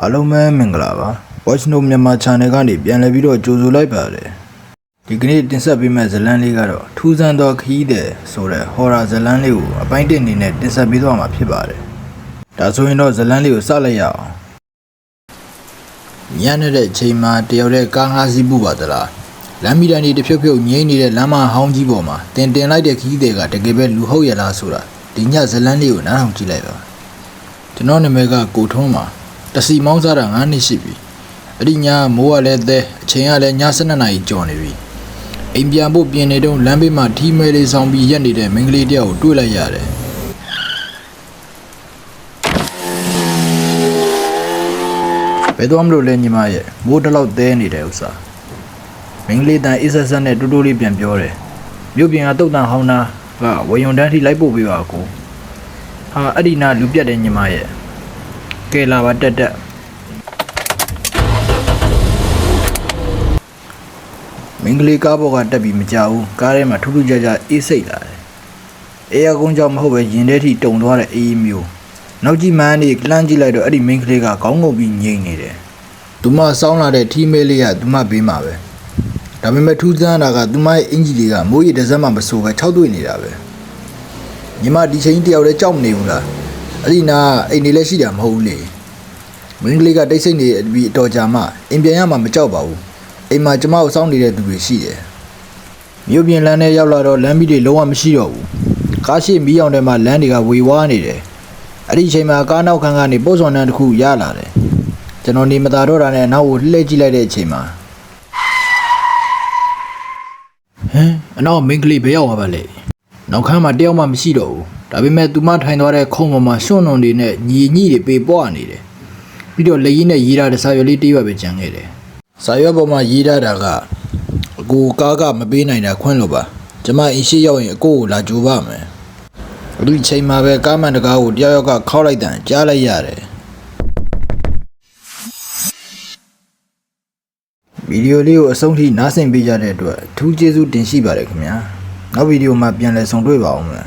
အားလုံးပဲမင်္ဂလာပါ Watch No မြန်မာ channel ကနေပြန်လည်ပြီးတော့ကြိုဆိုလိုက်ပါတယ်ဒီကနေ့တင်ဆက်ပေးမယ့်ဇာတ်လမ်းလေးကတော့ထူးဆန်းသောခရီးသည်ဆိုတဲ့ horror ဇာတ်လမ်းလေးကိုအပိုင်း1အနေနဲ့တင်ဆက်ပေးသွားမှာဖြစ်ပါတယ်ဒါဆိုရင်တော့ဇာတ်လမ်းလေးကိုစလိုက်ရအောင်ညနေတဲ့အချိန်မှာတယောက်တည်းကားငါးစီးပူပါသလားလမ်းမီတိုင်းတွေတဖြုတ်ဖြုတ်ငြိမ့်နေတဲ့လမ်းမဟောင်းကြီးပေါ်မှာတင်လိုက်တဲ့ခရီးသည်ကတကယ်ပဲလူဟုတ်ရလားဆိုတာဒီညဇာတ်လမ်းလေးကိုနားထောင်ကြည့်လိုက်ပါကျွန်တော်နာမည်ကကိုထွန်းပါတစီမောင်းစားတာ9နှစ်ရှိပြီအဲ့ဒီညမိုးကလည်းတဲ့အချိန်ကလည်းည12နာရီကျော်နေပြီအိမ်ပြန်ဖို့ပြင်နေတော့လမ်းဘေးမှာထီးမဲလေးဆောင်ပြီးရက်နေတဲ့မိန်းကလေးတယောက်ကိုတွေ့လိုက်ရတယ်ဘယ်တော့မှလို့လဲညီမရဲ့မိုးတလောက်သဲနေတဲ့ဥစ္စာမိန်းကလေးတန်အစ်ဆက်ဆက်နဲ့တူတူလေးပြန်ပြောတယ်မြို့ပြင်ကတုတ်တန်ဟောင်းနာကဝေယုံတန်းထိလိုက်ပို့ပေးပါကိုဟာအဲ့ဒီနာလူပြတ်တယ်ညီမရဲ့ကဲလာပါတက်မင်္ဂလိကားဘောကတက်ပြီးမကြဘူးကားထဲမှာထူးထူးခြားခြားအေးစိတ်လာတယ်အေးအကုန်းကြောင့်မဟုတ်ပဲရင်ထဲထိတုံသွားတဲ့အေးမျိုးနောက်ကြည့်မှန်းနေလှမ်းကြည့်လိုက်တော့အဲ့ဒီမင်္ဂလိကခေါင်းငုံပြီးငြိမ်နေတယ်သူမစောင်းလာတဲ့ထီးမဲလေးကသူမပေးမှာပဲဒါပေမဲ့ထူးဆန်းတာကသူမရဲ့အင်ဂျီလေးကမိုးရီတစ်စက်မှမဆိုးပဲ၆တွေ့နေတာပဲညီမဒီချိန်တယောက်လည်းကြောက်မနေဘူးလားအဲ့ဒီနာအိမ်နေလည်းရှိတာမဟုတ်ဘူးလေမင်းကလေးကတိတ်ဆိတ်နေပြီးအတော်ကြာမှအိမ်ပြန်ရမှမကြောက်ပါဘူးအိမ်မှာကျမကိုစောင့်နေတဲ့သူတွေရှိတယ်မြို့ပြင်လမ်းထဲရောက်လာတော့လမ်းမီးတွေလုံးဝမရှိတော့ဘူးကားရှိမီးအောင်ထဲမှာလမ်းတွေကဝေဝါးနေတယ်အဲ့ဒီအချိန်မှာကားနောက်ခန်းကနေပို့ဆောင်တန်းတစ်ခုရလာတယ်ကျွန်တော်နေမသာတော့တာနဲ့နောက်ကိုလှည့်ကြည့်လိုက်တဲ့အချိန်မှာဟမ်အနောက်မင်းကလေးဘယ်ရောက်သွားပါလဲနောက်ခန်းမှာတယောက်မှမရှိတော့ဘူးဒါပေမဲ့သူမထိုင်သွားတဲ့ခုံပေါ်မှာရွှွန့်နှုံတွေနဲ့ညီတွေပေပွားနေတယ်ပြီးတော့လက်ရည်နဲ့ရေးထားတဲ့စာရွက်လေးတစ်ရွက်ပဲကျန်ခဲ့တယ်စာရွက်ပေါ်မှာရေးထားတာကအကိုကားကမပေးနိုင်တာခွင့်လို့ပါကျမအင်းရှိရောက်ရင်အကိုကိုလာကြိုပါမယ်အဲ့ဒီချိန်မှာပဲကားမန်တကားကိုတယောက်ကခောက်လိုက်တန်ကြားလိုက်ရတယ်ဗီဒီယိုလေးကိုအဆုံးထိနားဆင်ပေးကြတဲ့အတွက်အထူးကျေးဇူးတင်ရှိပါတယ်ခင်ဗျာနောက်ဗီဒီယိုမှာပြန်လည်ဆုံတွေ့ပါအောင်မယ်